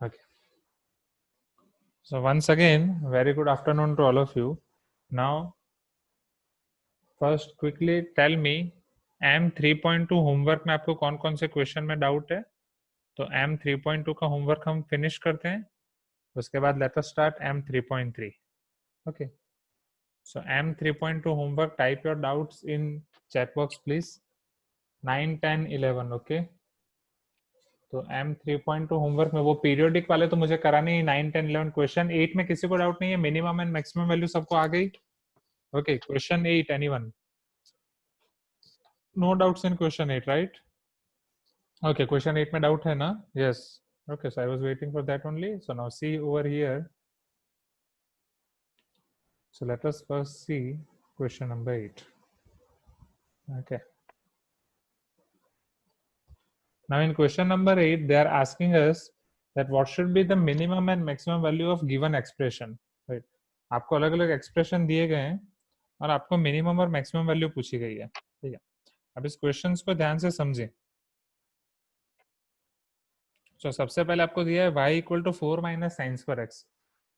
Okay. So once again, very good afternoon to all of you. Now, first quickly tell me, M 3.2 homework में आपको कौन कौन से question में doubt है? तो M 3.2 का होमवर्क हम फिनिश करते हैं, उसके बाद let us start M 3.3. Okay. So M 3.2 homework, type your doubts in chat box please. 9, 10, 11. Okay. तो M 3.2 होमवर्क में वो पीरियोडिक वाले तो मुझे कराने ही 9, 10, 11 क्वेश्चन 8 में किसी को डाउट नहीं है? मिनिमम एंड मैक्सिमम वैल्यू सबको आ गई? Okay, question 8 anyone? No doubts in question 8 right? Okay, question 8 में डाउट है ना? Yes. Okay, so I was waiting for that only. So now see over here. So let us first see question number 8. Okay. Now in question number 8, they are asking us that what should be the minimum and maximum value of given expression. Right? आपको अलग अलग expression दिए गए हैं और आपको minimum और maximum value पूछी गई है. ठीक है, अब इस क्वेश्चन को ध्यान से समझें. तो सबसे पहले आपको दिया है y equal to 4 minus sine square x.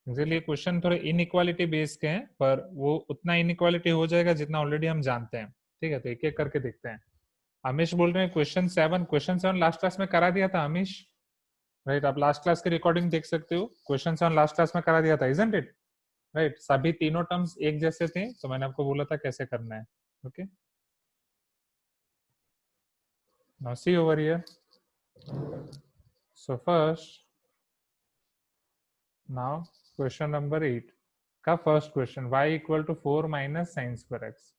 Actually question थोड़े इनइक्वालिटी बेस्ड के हैं, पर वो उतना इनइक्वालिटी हो जाएगा जितना ऑलरेडी हम जानते हैं. ठीक है, तो एक एक करके देखते हैं. अमीश बोल रहे हैं क्वेश्चन 7 लास्ट क्लास में करा दिया था अमीश. राइट, आप लास्ट क्लास की रिकॉर्डिंग देख सकते हो. क्वेश्चन 7 लास्ट क्लास में करा दिया था, इजंट इट? राइट, सभी तीनों टर्म्स एक जैसे थे, तो मैंने आपको बोला था कैसे करना है. Okay, now see over here. So first, now question number 8 का first question, y equal to 4 minus sine square x.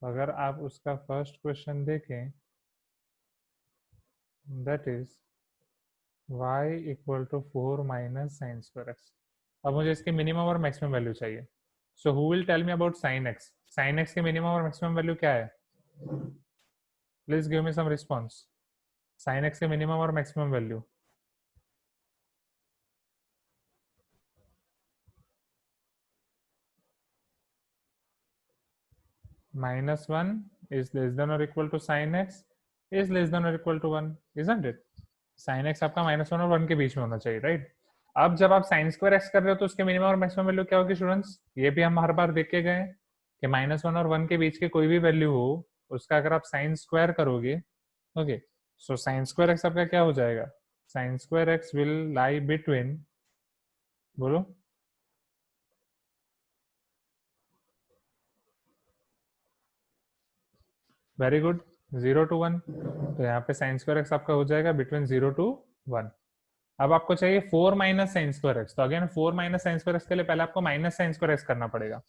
अगर आप उसका फर्स्ट क्वेश्चन देखें, that is y equal to 4 minus sine square x. अब मुझे इसके मिनिमम और maximum value चाहिए. So who will tell me about sine x? Sine x के मिनिमम और मैक्सिमम वैल्यू क्या है? Please give me some response. Sine x के मिनिमम और maximum value? -1 is less than or equal to sin x is less than or equal to 1, isn't it? sin x आपका -1 और 1 के बीच में होना चाहिए, राइट? अब जब आप साइन स्क्वायर एक्स कर रहे हो तो उसके मिनिमम और मैक्सिमम वैल्यू क्या होगी स्टूडेंट्स? ये भी हम हर बार देख के गए कि -1 और 1 के बीच के कोई भी वैल्यू हो, उसका अगर आप साइन स्क्वायर करोगे, okay, so sine square x आपका क्या हो जाएगा? Sign square x will lie between, बोलो, वेरी गुड, 0 to 1. तो यहाँ पे साइन स्क्वायर एक्स आपका हो जाएगा बिटवीन 0 to 1. अब आपको चाहिए 4 माइनस साइन स्क्वायर एक्स. तो again 4 minus sine square x के लिए पहले आपको माइनस साइन स्क्वायर एक्स करना पड़ेगा.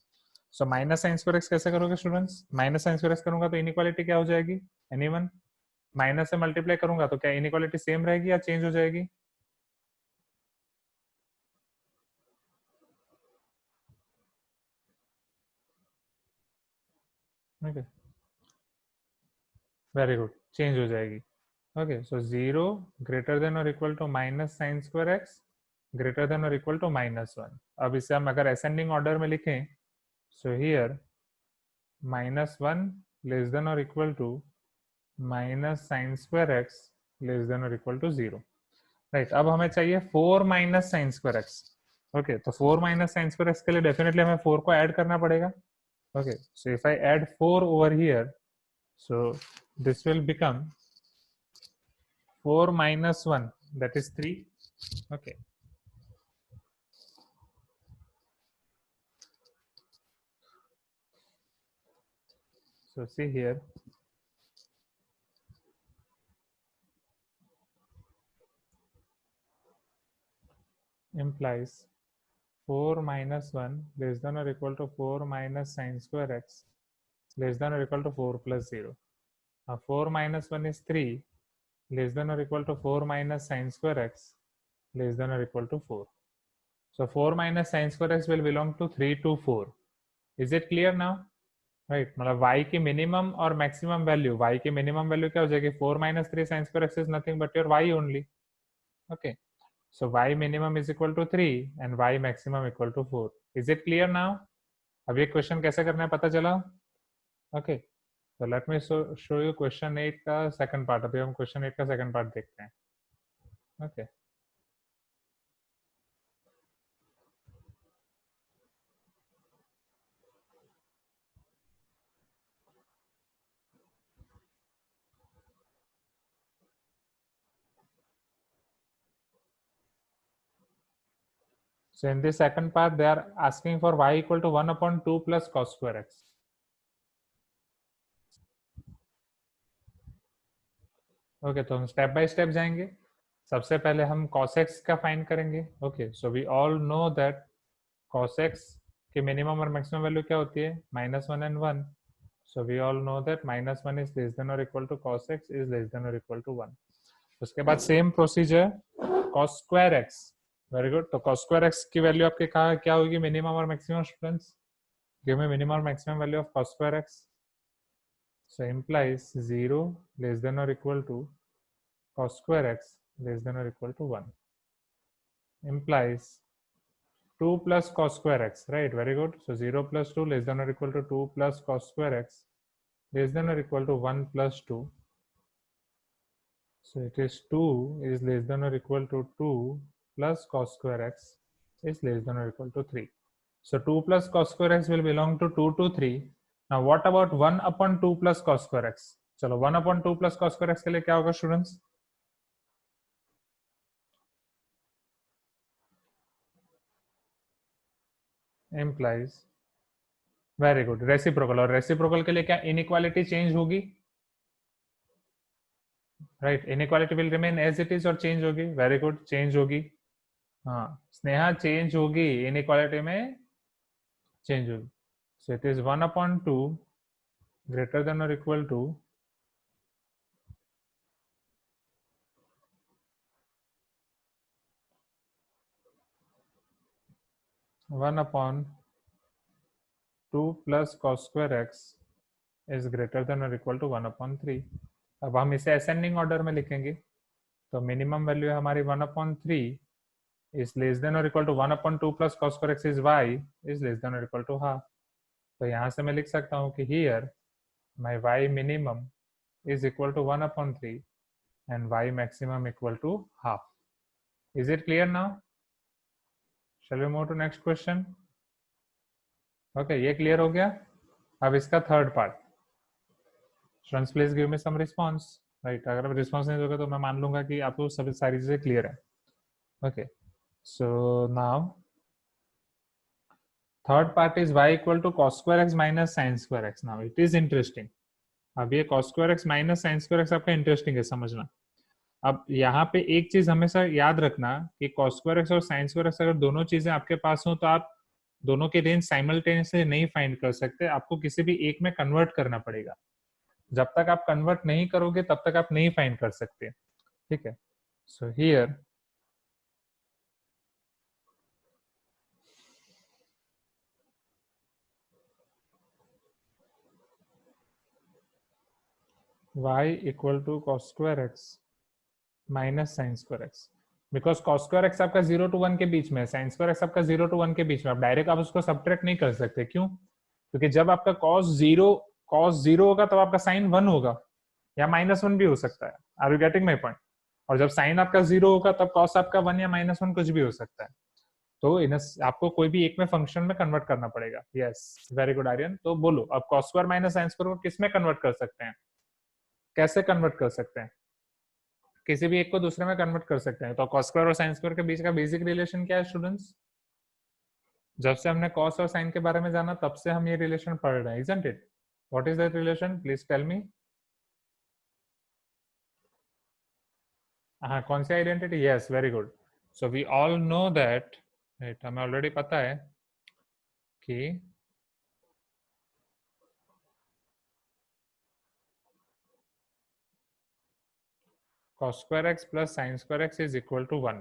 So minus sine square x कैसे करोगे students? Minus sine square x करूंगा तो इनइक्वालिटी क्या हो जाएगी? एनीवन? माइनस से मल्टीप्लाई करूंगा तो क्या इनइक्वालिटी सेम रहेगी या चेंज हो जाएगी? ओके, वेरी गुड, चेंज हो जाएगी. ओके, सो 0 ग्रेटर देन और equal to minus sine square x greater than और इक्वल टू -1. अब इसे हम अगर असेंडिंग ऑर्डर में लिखें, सो हियर -1 लेस देन और equal to minus sine square x less than और इक्वल टू 0. राइट, अब हमें चाहिए 4 minus sine square x. Okay, तो 4 माइनस साइन स्क्वायर एक्स के लिए डेफिनेटली हमें 4 को ऐड करना पड़ेगा. Okay, so if I add 4 over here, so this will become 4 minus 1, that is 3. Okay, so see here, implies 4 minus 1 less than or equal to 4 minus sine square x less than or equal to 4 plus 0. Now 4 minus 1 is 3 less than or equal to 4 minus sine square x less than or equal to 4. So 4 minus sine square x will belong to 3 to 4. Is it clear now? Right, मतलब y की minimum और maximum value, y की minimum value क्या हो जाएगी? 4 minus 3 sin square x is nothing but your y only. Okay, so y minimum is equal to 3 and y maximum equal to 4. Is it clear now? अब ये question कैसे करना है पता चला? ओके, तो late me show you question 8 का second part. अभी हम क्वेश्चन 8 का सेकंड पार्ट देखते हैं. Okay, So in this second part, they are asking for y equal to 1 upon 2 plus cos square x. Okay, तो हम स्टेप बाय स्टेप जाएंगे. सबसे पहले हम cos x का फाइंड करेंगे. Okay, so we all know that cos x की minimum और मैक्सिमम वैल्यू क्या होती है? -1 and 1. So we all know that -1 is less than or equal to cos x is less than or equal to 1. उसके बाद same procedure cos square x. Very good. तो cos square x की value आपके कहा क्या होगी? Minimum और maximum. Students, give me minimum और maximum value of cos square x. So implies 0 less than or equal to cos square x less than or equal to 1. Implies 2 plus cos square x, right? Very good. So 0 plus 2 less than or equal to 2 plus cos square x less than or equal to 1 plus 2. So it is 2 is less than or equal to 2 plus cos square x is less than or equal to 3. So 2 plus cos square x will belong to 2 to 3. Now what about 1 upon 2 plus cos square x? चलो 1 upon 2 plus cos square x के लिए क्या होगा students? Implies, very good, reciprocal. और reciprocal के लिए क्या inequality change होगी? Right, inequality will remain as it is और चेंज होगी. वेरी गुड, चेंज होगी. हाँ स्नेहा, चेंज होगी इनइक्वालिटी में, चेंज होगी. So it is 1 upon 2 greater than or equal to 1 upon 2 plus cos square x is greater than or equal to 1 upon 3. अब हम इसे असेंडिंग ऑर्डर में लिखेंगे. तो मिनिमम वैल्यू है हमारी 1 upon 3 is less than or equal to 1 upon 2 plus cos square x is y is less than or equal to half. तो यहाँ से मैं लिख सकता हूँ कि here my y minimum is equal to 1 upon 3 and y maximum equal to half. Is it clear now? Shall we move to next question? Okay, ये clear हो गया. अब इसका third part. Students please give me some response. Right, अगर आप response नहीं दोगे तो मैं मान लूंगा कि आपको सभी सारी चीजें क्लियर है. Okay, so now third part is y equal to cos square x minus sin square x. Now it is interesting. अब ये cos square x minus sin square x आपका इंटरेस्टिंग है समझना. अब यहाँ पे एक चीज हमेशा याद रखना कि cos square x और sin square x अगर दोनों चीजें आपके पास हो तो आप दोनों के रेंज साइमल्टेनियसली नहीं फाइंड कर सकते. आपको किसी भी एक में कन्वर्ट करना पड़ेगा. जब तक आप कन्वर्ट नहीं करोगे तब तक आप नहीं फाइंड कर सकते. ठीक है. So here y equal to cos square x minus sin square x. Because cos square x आपका 0 to 1 के बीच में है, sin square x आपका 0 to 1 के बीच में. आप डायरेक्ट आप उसको सब्ट्रैक्ट नहीं कर सकते. क्यों? क्योंकि जब आपका cos 0 होगा तब आपका sin 1 होगा या -1 भी हो सकता है. Are you getting my point? और जब sin आपका 0 होगा तब cos आपका 1 या -1 कुछ भी हो सकता है. तो आपको कोई भी एक में फंक्शन में कन्वर्ट करना पड़ेगा. Yes, very good Aryan. तो बोलो अब cos square minus sin square को किस में कन्वर्ट कर सकते हैं? कैसे कन्वर्ट कर सकते हैं? किसी भी एक को दूसरे में कन्वर्ट कर सकते हैं. तो cos स्क्वायर और sin स्क्वायर के बीच का बेसिक रिलेशन क्या है स्टूडेंट्स? जब से हमने cos और sin के बारे में जाना तब से हम ये रिलेशन पढ़ रहे हैं, isn't it? What is that relation? Please tell me. हाँ, कौन सी identity? Yes, very good. So we all know that, हमें ऑलरेडी पता है कि cos square x plus sin square x is equal to 1.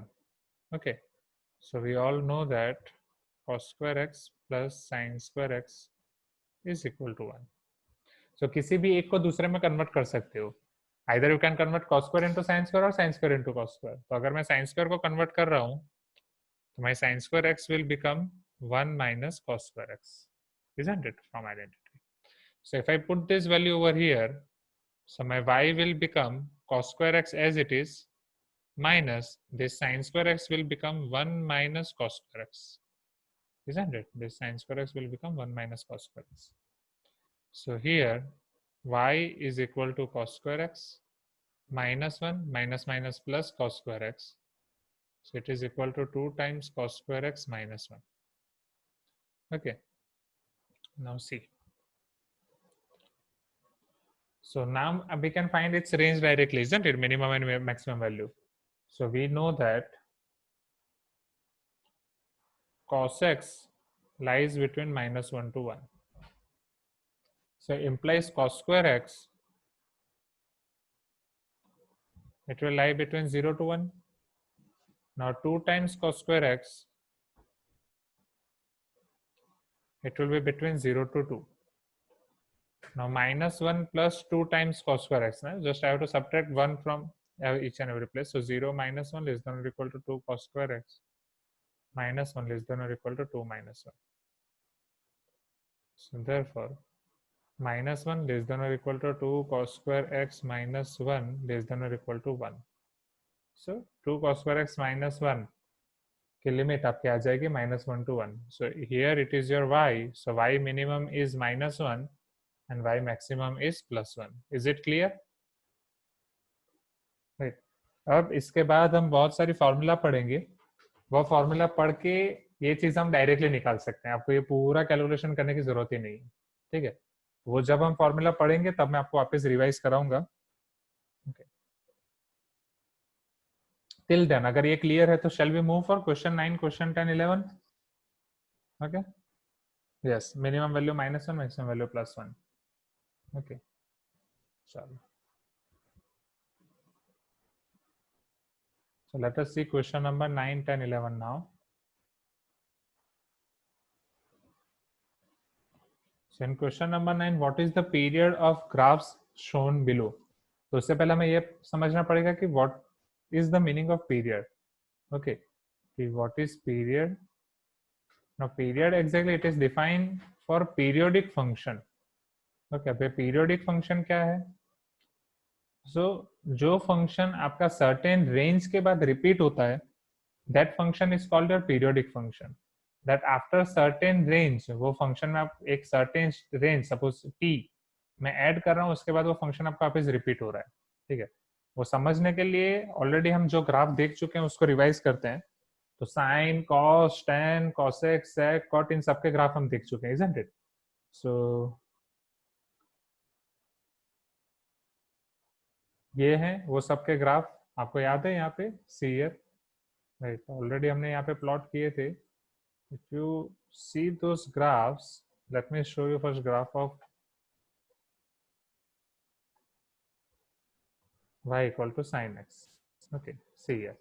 Okay, so we all know that cos square x plus sin square x is equal to 1. So किसी भी एक को दूसरे में कन्वर्ट कर सकते हो. Either you can convert cos square into sin square और sin square into cos square. तो अगर मैं sin square को कन्वर्ट कर रहा हूँ तो my sin square x will become 1 minus cos square x, isn't it, from identity? So if I put this value over here, so my y will become cos square x as it is minus this sin square x will become 1 minus cos square x, isn't it? This sin square x will become 1 minus cos square x. So here y is equal to cos square x minus 1 minus minus plus cos square x So it is equal to 2 times cos square x minus 1. Okay. Now see. So now we can find its range directly, isn't it? Minimum and maximum value. So we know that cos x lies between -1 to 1. So implies cos square x, it will lie between 0 to 1. Now 2 times cos square x, it will be between 0 to 2. Now -1 plus 2 times cos square x. Just I have to subtract 1 from each and every place. So 0 minus 1 less than or equal to 2 cos square x minus 1 less than or equal to 2 minus 1. So therefore, -1 less than or equal to 2 cos square x minus 1 less than or equal to 1. So 2 cos square x minus 1 की limit आपकी आ जाएगी -1 to 1. So here it is your y. So y minimum is -1 and y maximum is +1. Is it clear? Right. अब इसके बाद हम बहुत सारी formula पढ़ेंगे. वो फॉर्मूला पढ़ के ये चीज हम डायरेक्टली निकाल सकते हैं. आपको ये पूरा कैलकुलेशन करने की जरूरत ही नहीं है. ठीक है. वो जब हम फॉर्मूला पढ़ेंगे तब मैं आपको वापस रिवाइज कराऊंगा. Okay. Till then, अगर ये क्लियर है तो shall we move for question 9, question 10, 11? Okay. Yes, minimum value -1, maximum value +1. Okay. चलो. So let us see question number 9, 10, 11 now. So in question number 9, what is the period of graphs shown below? तो उससे पहले हमें ये समझना पड़ेगा कि what is the meaning of period. Okay. What is period? Now period exactly it is defined for periodic function. Okay. अब periodic function क्या है? So जो function आपका certain range के बाद repeat होता है, that function is called a periodic function. That after certain range, वो function में आप एक certain range, suppose t मैं ऐड कर रहा हूँ, उसके बाद वो फंक्शन आपका वापस रिपीट हो रहा है. ठीक है. वो समझने के लिए ऑलरेडी हम जो ग्राफ देख चुके हैं उसको रिवाइज करते हैं. तो साइन, कॉस, टेन, कॉसेक, सेक, कॉट, इन सबके ग्राफ हम देख चुके हैं, isn't it? सो ये हैं वो सबके ग्राफ. आपको याद है यहाँ पे सी हियर, राइट? ऑलरेडी हमने यहाँ पे प्लॉट किए थे. If you see those graphs, let me show you first graph of y equal to sin x. Okay, see here.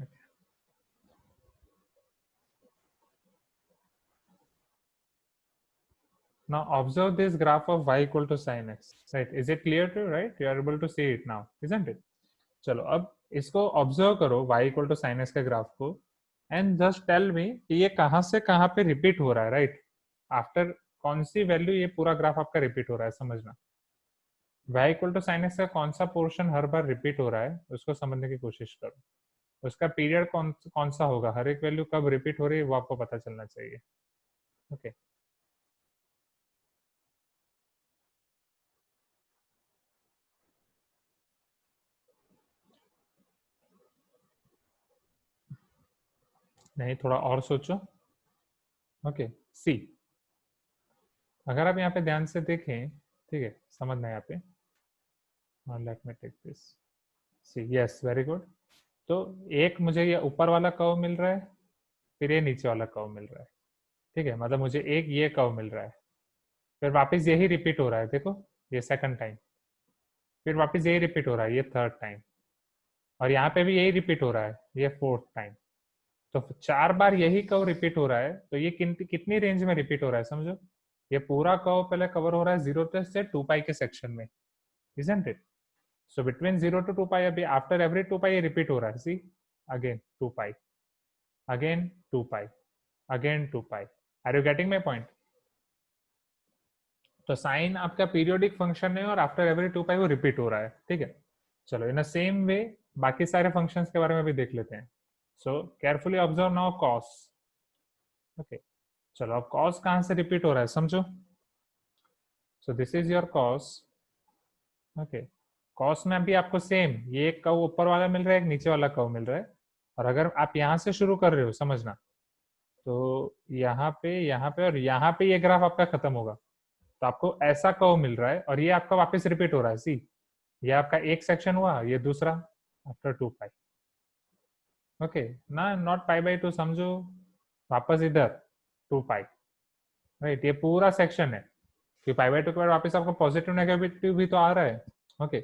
Okay. Now observe this graph of y equal to sin x. Right? Is it clear to you? Right? You are able to see it now, isn't it? चलो अब इसको observe करो y equal to sine x के graph को and just tell me कि ये कहाँ से कहाँ पे रिपीट हो रहा है. राइट? आफ्टर कौन सी वैल्यू ये पूरा ग्राफ आपका रिपीट हो रहा है, समझना. y equal to sine x का कौन सा पोर्शन हर बार रिपीट हो रहा है उसको समझने की कोशिश करो. उसका पीरियड कौन सा होगा, हर एक वैल्यू कब रिपीट हो रही है वो आपको पता चलना चाहिए. ओके. नहीं, थोड़ा और सोचो. ओके. सी, अगर आप यहाँ पे ध्यान से देखें, ठीक है, समझना यहाँ पे. Let me take this. See, yes, very good. तो एक मुझे ये ऊपर वाला कर्व मिल रहा है, फिर ये नीचे वाला कर्व मिल रहा है. ठीक है, मतलब मुझे एक ये कर्व मिल रहा है, फिर वापस यही रिपीट हो रहा है. देखो ये सेकंड टाइम, फिर वापस यही रिपीट हो रहा है ये थर्ड टाइम, और यहाँ पे भी यही रिपीट हो रहा है ये फोर्थ टाइम. तो 4 बार यही कर्व रिपीट हो रहा है. तो ये कितनी रेंज में रिपीट हो रहा है समझो. ये पूरा कर्व पहले कवर हो रहा है 0 से 2 पाई के सेक्शन में, isn't it? So between 0 to 2 pi, अभी after every 2 pi ये रिपीट हो रहा है. See, again 2 pi, again 2 pi, again 2 pi. Are you getting my point? तो साइन आपका पीरियोडिक फंक्शन है और आफ्टर एवरी 2 पाई वो रिपीट हो रहा है. ठीक है. चलो इन सेम वे बाकी सारे फंक्शंस के बारे में भी देख लेते हैं. सो carefully observe now cos. Okay. चलो अब कॉस कहां से रिपीट हो रहा है समझो. So this is your cos. Okay. Cos में अभी आपको सेम ये एक कर्व ऊपर वाला मिल रहा है, एक नीचे वाला कर्व मिल रहा है, और अगर आप यहाँ से शुरू कर रहे हो समझना, तो यहाँ पे और यहाँ पे ये ग्राफ आपका खत्म होगा, तो आपको ऐसा कर्व मिल रहा है, और ये आपका वापस रिपीट हो रहा है। सी, ये आपका एक सेक्शन हुआ, ये दूसरा आफ्टर 2 पाई। ओके ना, नॉट पाई बाई 2, समझो वापस इधर 2 पाई, राइट। ये पूरा सेक्शन है कि पाई बाई 2 के बाद वापस आपको पॉजिटिव नेगेटिव भी तो आ रहा है। ओके,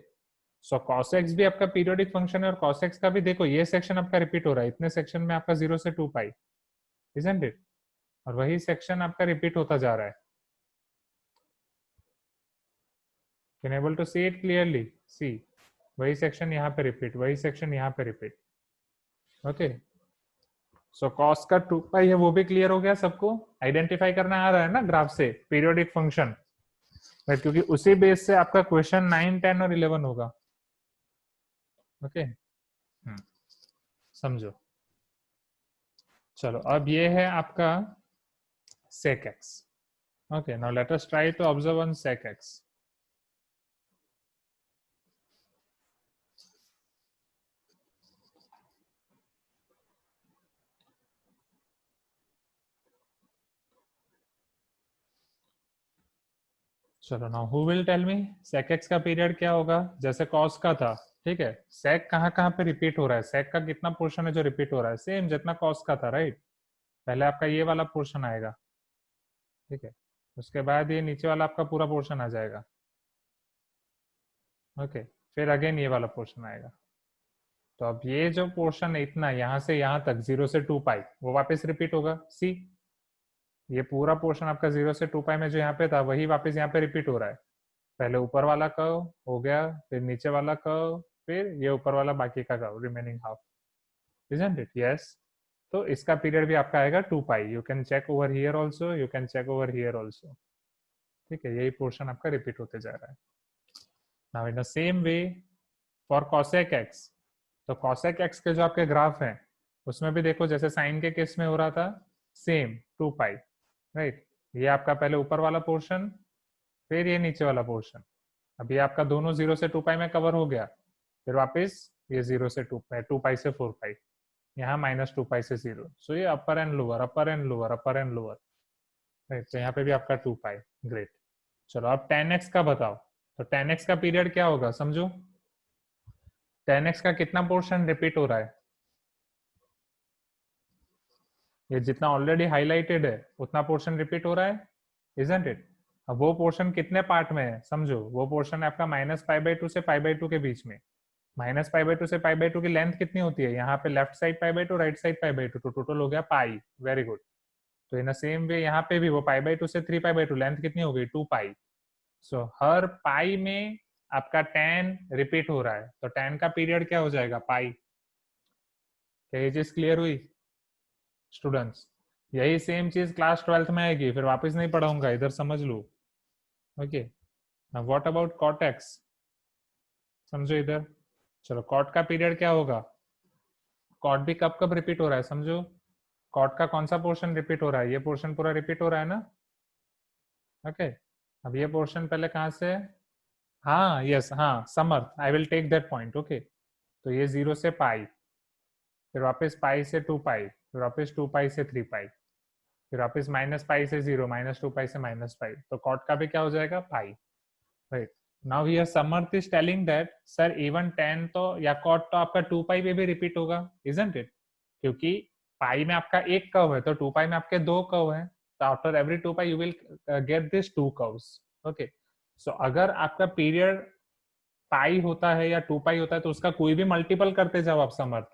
सो cos x भी आपका पीरियोडिक फंक्शन है, और cos x का भी देखो ये सेक्शन आपका रिपीट हो रहा है, इतने सेक्शन में आपका 0 से 2 पाई, इजंट इट, और वही सेक्शन आपका रिपीट होता जा रहा है। Can able to see it clearly? See, वही सेक्शन यहाँ पे रिपीट, वही सेक्शन यहाँ पे रिपीट। ओके, सो cos का 2 पाई है, वो भी क्लियर हो गया सबको? आइडेंटिफाई करना आ रहा है ना ग्राफ से पीरियोडिक फंक्शन, क्योंकि उसी बेस से आपका क्वेश्चन 9, 10 और 11 होगा। ओके, समझो। चलो, अब ये है आपका sec x. Okay, now let us try to observe on sec x. चलो, now who will tell me sec x का पीरियड क्या होगा? जैसे cos का था, ठीक है, sec कहाँ पे रिपीट हो रहा है? sec का कितना पोर्शन है जो रिपीट हो रहा है? सेम जितना cos का था, राइट। पहले आपका ये वाला पोर्शन आएगा, ठीक है, उसके बाद ये नीचे वाला आपका पूरा पोर्शन आ जाएगा। ओके, फिर अगेन ये वाला पोर्शन आएगा। तो अब ये जो पोर्शन है इतना, यहाँ से यहाँ तक 0 से 2 पाई, वो वापस रिपीट होगा। सी, ये पूरा पोर्शन आपका 0 से 2 पाई में जो यहाँ पे था, वही वापस यहाँ पे रिपीट हो रहा है। पहले ऊपर वाला कर्व हो गया, फिर नीचे वाला कर्व, फिर ये ऊपर वाला बाकी का curve, remaining half, isn't it? Yes. तो इसका पीरियड भी आपका आएगा 2 pi. You can check over here also, you can check over here also, ठीक है, यही पोर्शन आपका रिपीट होते जा रहा है। Now in the same way for cosec x, तो cosec x के जो आपके ग्राफ हैं उसमें भी देखो, जैसे साइन के केस में हो रहा था, सेम 2 पाई, राइट। ये आपका पहले ऊपर वाला पोर्शन, फिर ये नीचे वाला पोर्शन। अब ये आपका दोनों 0 से 2 पाई में कवर हो गया, फिर वापस ये 0 से 2 पाई, 2 पाई से 4 पाई, यहाँ -2 पाई से 0। सो ये upper and lower, upper and lower, upper and lower, right. तो यहाँ पे भी आपका 2 पाई, ग्रेट। चलो, अब tan x का बताओ। तो tan x का पीरियड क्या होगा, समझो। tan x का कितना पोर्शन रिपीट हो रहा है? ये जितना ऑलरेडी हाईलाइटेड है उतना पोर्शन रिपीट हो रहा है, इजंट इट? अब वो पोर्शन कितने पार्ट में है समझो। वो पोर्शन है आपका -π/2 से π/2 के बीच में। -π/2 से π/2 की लेंथ कितनी होती है? यहाँ पे लेफ्ट साइड π/2, राइट साइड π/2, तो टोटल हो गया पाई। Very good. तो इन द सेम वे यहाँ पे भी वो π/2 से 3π/2, लेंथ कितनी हो गई? 2 पाई। सो हर पाई में आपका tan रिपीट हो रहा है, तो tan का पीरियड क्या हो जाएगा? पाई। क्या ये चीज क्लियर हुई स्टूडेंट्स? यही सेम चीज क्लास 12th में आएगी, फिर वापस नहीं पढ़ाऊंगा, इधर समझ लो। Okay, what about cot x? समझो इधर। चलो, cot का पीरियड क्या होगा? cot भी कब कब रिपीट हो रहा है समझो। cot का कौन सा पोर्शन रिपीट हो रहा है? ये पोर्शन पूरा रिपीट हो रहा है ना। ओके, अब ये पोर्शन पहले कहाँ से है? हाँ, यस, हाँ, Samarth, I will take that point. Okay, तो ये 0 से पाई, फिर वापस पाई से 2 पाई, फिर वापस 2 पाई से 3 पाई, फिर वापस -पाई से 0, -2 पाई से -पाई, तो कॉट का भी क्या हो जाएगा? Pi, right. Now here Samarth is telling that sir even tan तो या कॉट तो आपका 2 पाई पे भी रिपीट होगा, इजंट इट? क्योंकि पाई में आपका एक कर्व है, तो 2 पाई में आपके दो कर्व हैं, तो after every 2 pi you will get this 2 curves. Okay, so अगर आपका पीरियड पाई होता है या 2 पाई होता है, तो उसका कोई भी मल्टीपल करते जाओ आप समर्थ,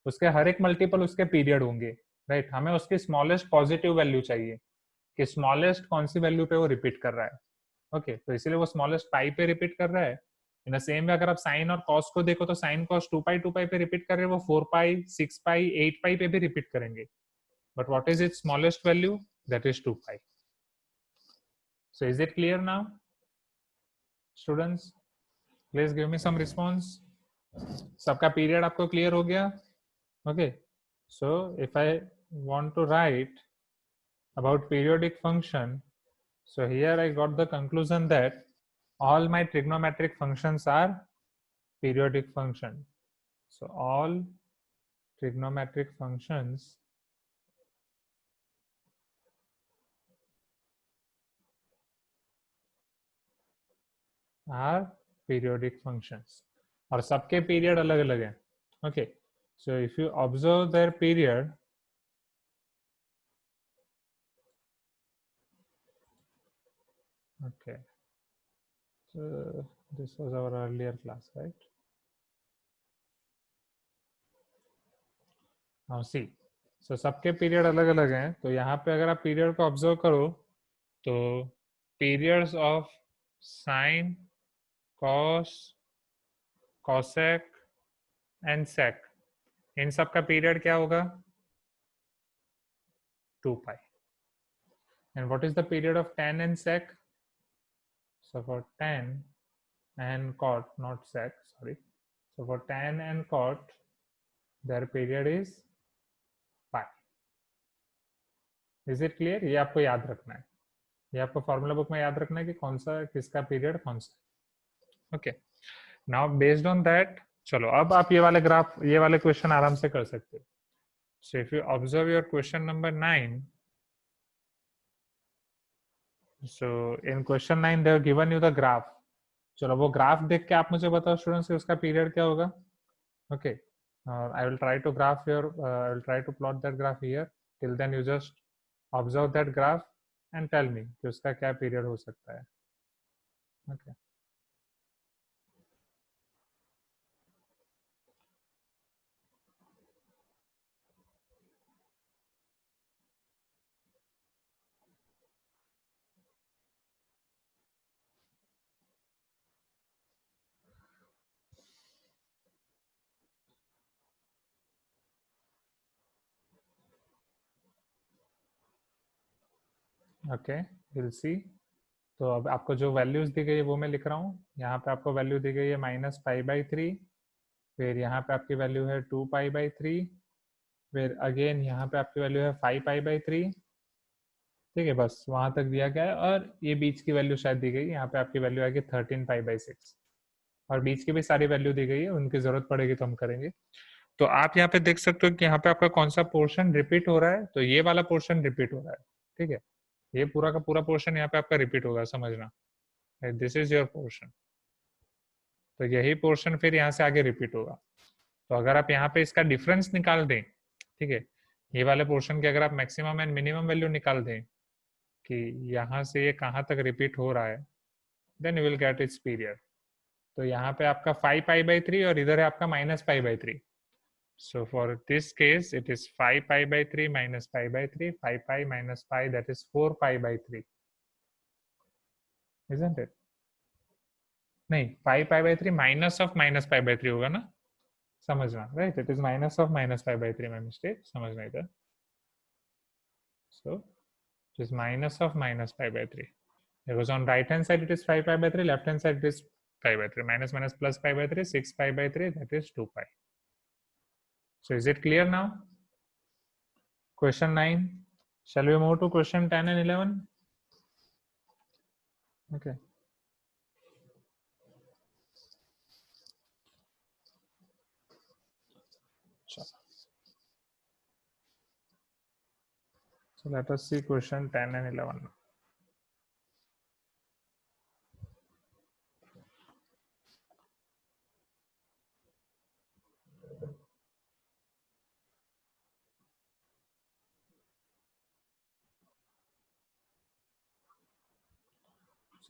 उसके हर एक मल्टीपल उसके पीरियड होंगे, राइट। हमें उसकी स्मॉलेस्ट पॉजिटिव वैल्यू चाहिए कि स्मॉलेस्ट कौन सी वैल्यू पे वो रिपीट कर रहा है। ओके, तो इसीलिए वो स्मॉलेस्ट पाई पे रिपीट कर रहा है। इन द सेम वे अगर आप साइन और कॉस को देखो, तो साइन कॉस 2 पाई पे रिपीट कर रहे हैं, वो 4 पाई, 6 पाई, 8 पाई पे भी रिपीट करेंगे, but what is its smallest value? That is 2 pi. So is it clear now students? Please give me some response. सबका पीरियड आपको क्लियर हो गया? Okay, so if I want to write about periodic function, so here I got the conclusion that all my trigonometric functions are periodic function. So all trigonometric functions are periodic functions. और सबके period अलग अलग हैं. Okay, so if you observe their period, okay, so this was our earlier class, right? Now see, so सबके period अलग अलग हैं. तो यहाँ पे अगर आप पीरियड को ऑब्जर्व करो तो periods of sine, cos, cosec and sec, इन सब का पीरियड क्या होगा? 2 pi. And what is the period of tan and sec? So for tan and cot, not sec, sorry. So for tan and cot, their period is pi. Is it clear? ये आपको याद रखना है. ये आपको formula book में याद रखना है कि कौन सा किसका पीरियड कौन सा. Okay, now based on that, चलो अब आप ये वाले ग्राफ, ये वाले क्वेश्चन आराम से कर सकते हो. So if you observe your question number 9, so in question 9 they have given you the graph. चलो वो ग्राफ देख के आप मुझे बताओ स्टूडेंट्स उसका पीरियड क्या होगा. Okay, I will try to graph your I will try to plot that graph here. Till then you just observe that graph and tell me कि उसका क्या पीरियड हो सकता है. Okay. Okay, we'll see. तो अब आपको जो वैल्यूज दी गई है वो मैं लिख रहा हूँ. यहाँ पे आपको वैल्यू दी गई है -π/3, फिर यहाँ पे आपकी वैल्यू है 2π/3, फिर अगेन यहाँ पे आपकी वैल्यू है 5π/3. ठीक है, बस वहां तक दिया गया है. और ये बीच की वैल्यू शायद दी गई, यहाँ पे आपकी वैल्यू आएगी 13π/6. और बीच की भी सारी वैल्यू दी गई है, उनकी जरूरत पड़ेगी तो हम करेंगे. तो आप यहाँ पे देख सकते हो कि यहाँ पे आपका कौन सा पोर्शन रिपीट हो रहा है. तो ये वाला पोर्शन रिपीट हो रहा है. ठीक है, ये पूरा का पूरा पोर्शन यहाँ पे आपका रिपीट होगा, समझना. This is your portion. तो यही पोर्शन फिर यहाँ से आगे रिपीट होगा. तो अगर आप यहाँ पे इसका डिफरेंस निकाल दें, ठीक है, ये वाले पोर्शन की अगर आप मैक्सिमम एंड मिनिमम वैल्यू निकाल दें कि यहाँ से ये कहाँ तक रिपीट हो रहा है, then you will get its period. तो यहाँ पे आपका 5π/3 और इधर है आपका -π/3. So for this case, it is 5π/3 minus π/3, 5π minus pi, that is 4π/3, isn't it? नहीं, π/3 minus of -π/3 होगा ना, समझना. Right, it is minus of -π/3, my mistake, समझना इधर. So it is minus of -π/3, because on right hand side it is 5π/3, left hand side it is π/3, minus minus plus π/3, 6π/3, that is 2π. So is it clear now? Question 9. Shall we move to question 10 and 11? Okay. So let us see question 10 and 11.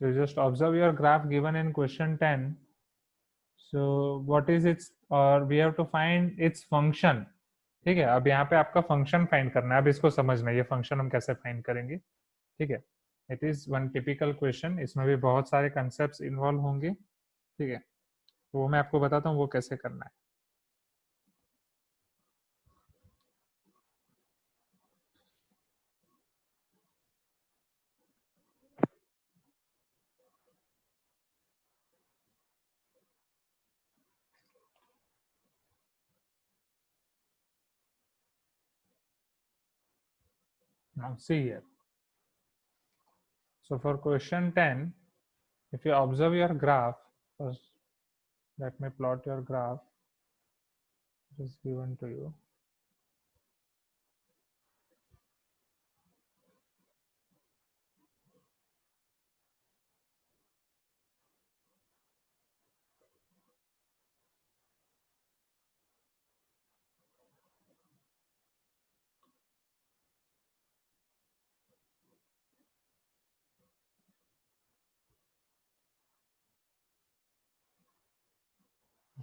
So you just observe your graph given in question 10. So what is its, or we have to find its function. ठीक है, अब यहाँ पे आपका function find करना है. अब इसको समझना है ये फंक्शन हम कैसे फाइंड करेंगे. ठीक है, it is one typical question. इसमें भी बहुत सारे कंसेप्ट इन्वॉल्व होंगे. ठीक है, वो मैं आपको बताता हूँ वो कैसे करना है. Now see here. So for question 10, if you observe your graph, let me plot your graph which is given to you.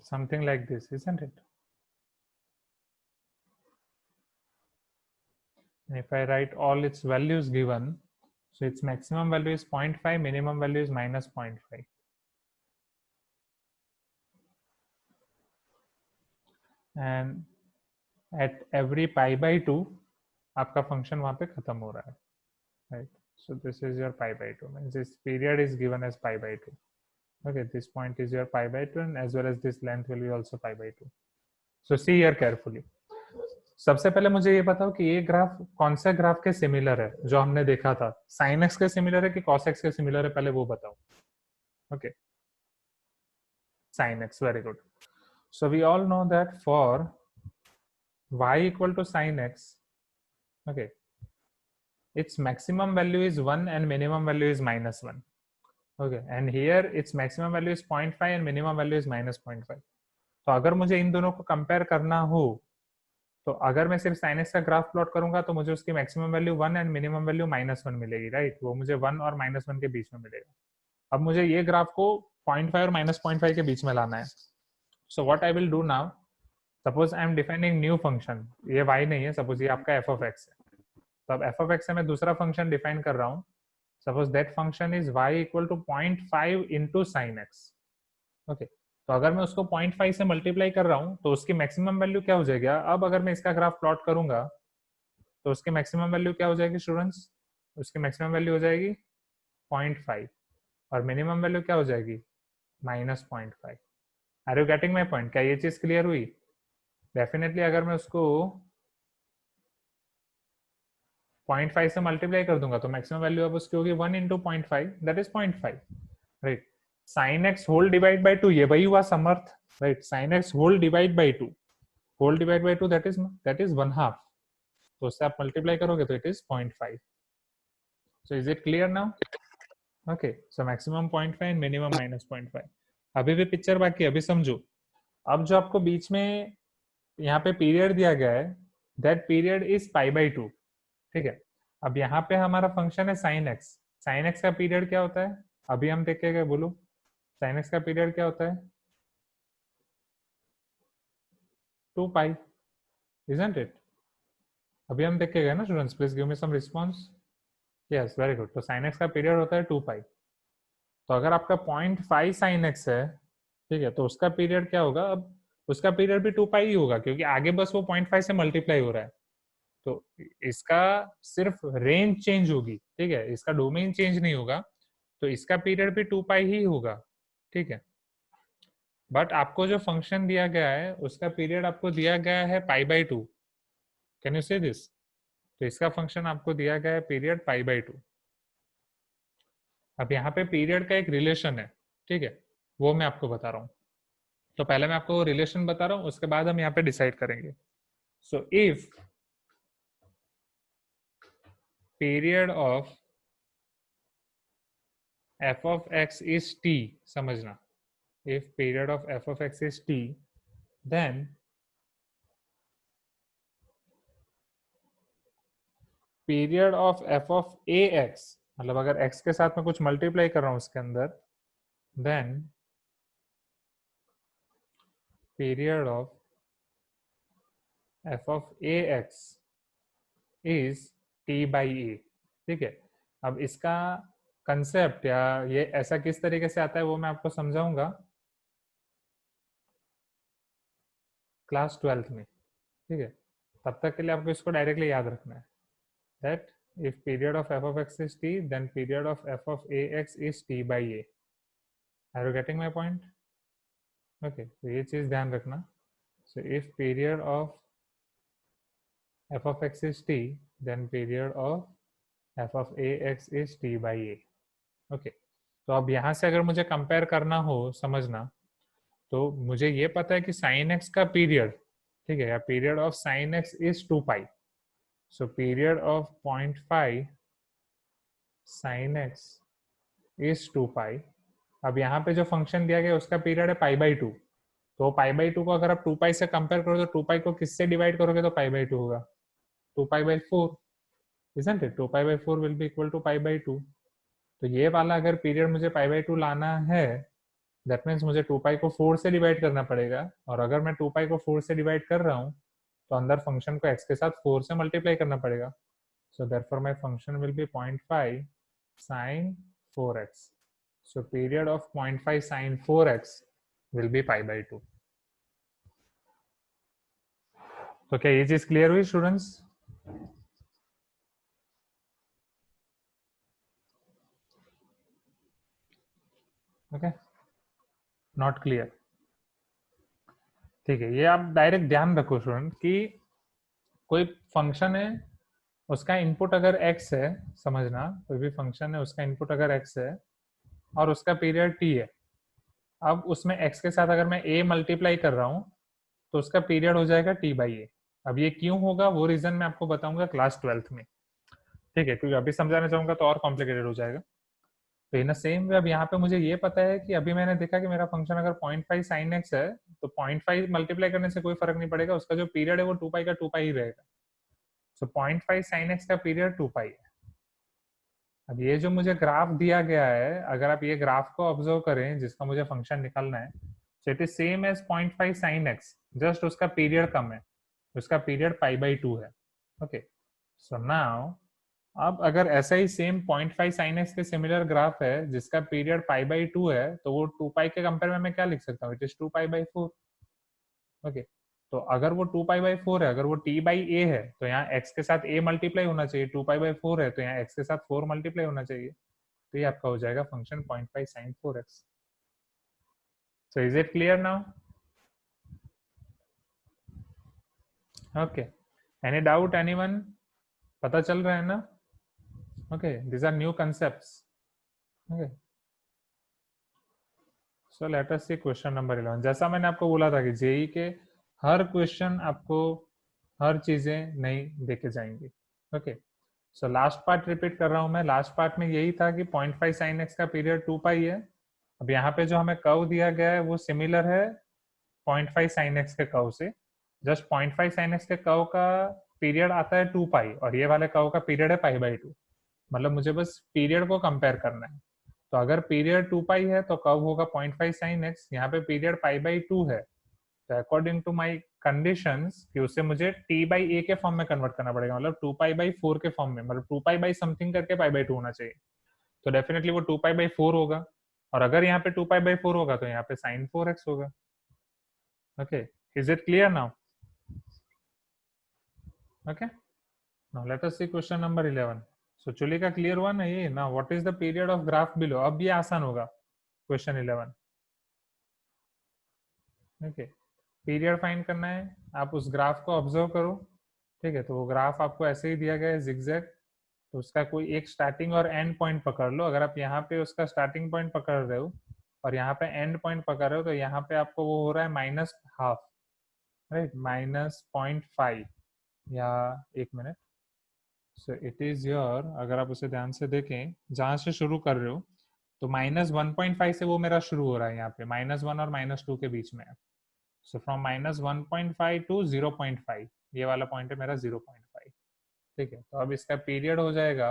Something like this, isn't it? And if I write all its values given, so its maximum value is 0.5, minimum value is minus 0.5. And at every pi by 2, आपका function वहाँ पे खत्म हो रहा है, right? So this is your pi by 2, means this period is given as pi by 2. Okay, this point is your pi by 2 and as well as this length will be also pi by 2. So see here carefully. सबसे पहले मुझे ये बताओ कि ये graph कौन से graph के सिमिलर है जो हमने देखा था, sin x के सिमिलर है कि cos x के सिमिलर है, पहले वो बताओ. Okay, sin x, very good. So we all know that for y equal to sin x, okay, its maximum value is 1 and minimum value is minus 1. Okay, and here its maximum value is 0.5 and minimum value is minus 0.5. तो अगर मुझे इन दोनों को compare करना हो, तो अगर मैं सिर्फ sin x का ग्राफ प्लॉट करूंगा तो मुझे उसकी maximum value 1 and minimum value -1 मिलेगी, राइट? वो मुझे 1 और -1 के बीच में मिलेगा. अब मुझे ये ग्राफ को 0.5 और -0.5 के बीच में लाना है. So what I will do now, suppose I am defining new function, ये y नहीं है, सपोज ये आपका f of x है. तो अब f of x से मैं दूसरा फंक्शन डिफाइन कर रहा हूँ. Suppose that function is y equal to 0.5 into sine x. Okay, तो अगर मैं उसको 0.5 से मल्टीप्लाई कर रहा हूँ तो उसकी मैक्सिमम वैल्यू क्या हो जाएगी? अब अगर मैं इसका ग्राफ प्लॉट करूंगा तो उसकी मैक्सिमम वैल्यू क्या हो जाएगी स्टूडेंट्स? उसकी मैक्सिमम वैल्यू हो जाएगी 0.5 और मिनिमम वैल्यू क्या हो जाएगी? -0.5. Are you getting my point? क्या ये चीज क्लियर हुई? डेफिनेटली अगर मैं उसको 0.5 से मल्टीप्लाई कर दूंगा तो मैक्सिमम वैल्यू अब उसकी होगी 1 into 0.5, that is 0.5, right? Sine x whole divide by 2, ये वही हुआ Samarth, right? Sine x whole divide by 2, whole divide by 2 that is 1/2. तो उससे आप मल्टीप्लाई करोगे तो it is 0.5. So is it clear now? Okay, so maximum 0.5 and minimum -0.5. अभी भी पिक्चर बाकी, अभी समझो. अब जो आपको बीच में यहाँ पे पीरियड दिया गया है, that period is pi by 2, ठीक है? अब यहाँ पे हमारा फंक्शन है साइन एक्स. साइन एक्स का पीरियड क्या होता है अभी हम देखेंगे, बोलो. साइन एक्स का पीरियड क्या होता है? 2 पाई, इजंट इट? अभी हम देखेंगे ना students, please give me some response. Yes, very good. तो साइन एक्स का पीरियड होता है 2 पाई. तो अगर आपका 0.5 साइन एक्स है, ठीक है, तो उसका पीरियड क्या होगा? अब उसका पीरियड भी 2 पाई ही होगा क्योंकि आगे बस वो 0.5 से मल्टीप्लाई हो रहा है. तो इसका सिर्फ रेंज चेंज होगी, ठीक है, इसका डोमेन चेंज नहीं होगा. तो इसका पीरियड भी 2 पाई ही होगा, ठीक है. बट आपको जो फंक्शन दिया गया है उसका पीरियड आपको दिया गया है पाई बाई 2. कैन यू से दिस? तो इसका फंक्शन आपको दिया गया है पीरियड पाई बाई 2. अब यहाँ पे पीरियड का एक रिलेशन है, ठीक है, वो मैं आपको बता रहा हूँ. तो पहले मैं आपको रिलेशन बता रहा हूँ, उसके बाद हम यहाँ पे डिसाइड करेंगे. So if period of f of x is t, समझना, if period of f of x is t, then period of f of ax, मतलब अगर x के साथ में कुछ मल्टीप्लाई कर रहा हूं उसके अंदर, then period of f of ax is t by a, ठीक है. अब इसका कंसेप्ट या ये ऐसा किस तरीके से आता है वो मैं आपको समझाऊंगा क्लास 12th में, ठीक है. तब तक के लिए आपको इसको डायरेक्टली याद रखना है, that if period of f of x is t, then period of f of ax is t by a. Are you getting my point? Okay, तो ये चीज ध्यान रखना. So if period of f of x is t, then period of f of ax is t by a. Okay, तो अब यहाँ से अगर मुझे कंपेयर करना हो, समझना, तो मुझे ये पता है कि साइन एक्स का पीरियड, ठीक है, या period of sine x is 2 pi. So period of 0.5 sine x is 2 पाई। अब यहाँ पे जो फंक्शन दिया गया उसका पीरियड है पाई/2। तो पाई/2 को अगर आप 2 पाई से कंपेयर करो तो 2 पाई को किससे डिवाइड करोगे तो पाई/2 होगा, 2 पाई/4, isn't it? 2 पाई/4 will be equal to पाई/2। तो ये वाला अगर पीरियड मुझे पाई/2 लाना है, दैट मीन्स मुझे 2 पाई को 4 से डिवाइड करना पड़ेगा। और अगर मैं 2 पाई को 4 से डिवाइड कर रहा हूँ तो अंदर फंक्शन को x के साथ 4 से मल्टीप्लाई करना पड़ेगा। So therefore my function will be 0.5 sin 4x। So period of 0.5 sin 4x will be पाई/2। तो क्या ये चीज क्लियर हुई स्टूडेंट्स? Okay, not clear? ठीक है, ये आप डायरेक्ट ध्यान रखो स्टूडेंट कि कोई फंक्शन है, उसका इनपुट अगर x है, समझना, कोई भी फंक्शन है उसका इनपुट अगर x है और उसका पीरियड t है। अब उसमें x के साथ अगर मैं a मल्टीप्लाई कर रहा हूँ तो उसका पीरियड हो जाएगा t/a। अब ये क्यों होगा वो रीजन मैं आपको बताऊंगा क्लास 12th में, ठीक है, क्योंकि अभी समझाना चाहूंगा तो और कॉम्प्लिकेटेड हो जाएगा। तो इन सेम वे अब यहाँ पे मुझे ये पता है कि अभी मैंने देखा कि मेरा फंक्शन अगर 0.5 साइन एक्स है तो 0.5 मल्टीप्लाई करने से कोई फर्क नहीं पड़ेगा, उसका जो पीरियड है वो 2 पाई का 2 पाई ही रहेगा। सो 0.5 साइन एक्स का पीरियड 2 पाई है। अब ये जो मुझे ग्राफ दिया गया है, अगर आप ये ग्राफ को ऑब्जर्व करें जिसका मुझे फंक्शन निकालना है, so it is same as 0.5 sine x, just उसका पीरियड कम है, उसका पीरियड पाई/2 है। ओके, सो नाउ अब अगर ऐसा ही सेम 0.5 साइन एक्स के सिमिलर ग्राफ है जिसका पीरियड पाई/2 है तो वो 2 पाई के कंपेयर में मैं क्या लिख सकता हूँ, इट इज 2 पाई/4। ओके, तो अगर वो 2 पाई/4 है, अगर वो t/a है तो यहाँ x के साथ a मल्टीप्लाई होना चाहिए, 2 पाई/4 है तो यहाँ x के साथ 4 मल्टीप्लाई होना चाहिए। तो ये आपका हो जाएगा function 0.5 sin 4x। So is it clear now? Okay, any doubt anyone? पता चल रहा है ना? Okay, these are new concepts. Okay, so let us see question number 11। जैसा मैंने आपको बोला था कि जेई के हर क्वेश्चन आपको हर चीजें नहीं देके जाएंगी। Okay, so last part repeat कर रहा हूं मैं। लास्ट पार्ट में यही था कि 0.5 साइन एक्स का पीरियड 2 पाई है। अब यहाँ पे जो हमें कर्व दिया गया है वो सिमिलर है 0.5 साइन एक्स के कर्व से। जस्ट 0.5 साइन एक्स के कर्व का पीरियड आता है 2 पाई और ये वाले कर्व का पीरियड है पाई/2। मतलब मुझे बस पीरियड को कंपेयर करना है। तो अगर पीरियड 2 पाई है तो कर्व होगा 0.5 साइन एक्स, यहाँ पे पीरियड पाई/2 है। तो अकॉर्डिंग टू माई कंडीशंस कि उसे मुझे t/a के फॉर्म में कन्वर्ट करना पड़ेगा, मतलब 2 पाई/4 के फॉर्म में, मतलब 2 पाई बाई समथिंग करके पाई/2 होना चाहिए। तो डेफिनेटली वो 2 पाई/4 होगा। और अगर यहाँ पे 2 पाई/4 होगा तो यहाँ पे साइन 4x होगा। Okay, is it clear now? Okay, now let us see question number 11। So चलिए का क्लियर हुआ ना ये? Now what is the period of graph below? अब ये आसान होगा क्वेश्चन 11। ओके, पीरियड फाइंड करना है, आप उस ग्राफ को ऑब्जर्व करो। ठीक है, तो वो ग्राफ आपको ऐसे ही दिया गया है जिगजैग। तो उसका कोई एक स्टार्टिंग और एंड पॉइंट पकड़ लो। अगर आप यहाँ पे उसका स्टार्टिंग पॉइंट पकड़ रहे हो और यहाँ पे एंड पॉइंट पकड़ रहे हो तो यहाँ पे आपको वो हो रहा है -12, राइट, -0.5 या 1 minute. So it is your, अगर आप उसे ध्यान से देखें जहां से शुरू कर रहे हो तो -1.5 से वो मेरा शुरू हो रहा है, यहाँ पे -1 और -2 के बीच में है। सो फ्रॉम -1.5 टू 0.5, ये वाला पॉइंट है मेरा 0.5। ठीक है, तो अब इसका पीरियड हो जाएगा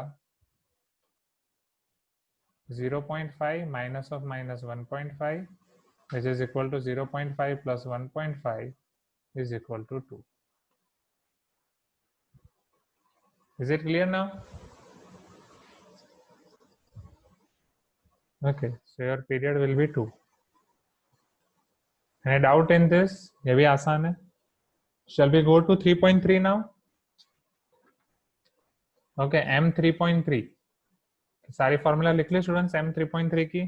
0.5 minus of -1.5 which is equal to 0.5 plus 1.5 is equal to 2. Is it clear now? Okay, so your period will be 2. Any doubt in this? ये भी आसान है। Shall we go to 3.3 now? Okay, M 3.3 सारी formula लिख ले students M 3.3 की।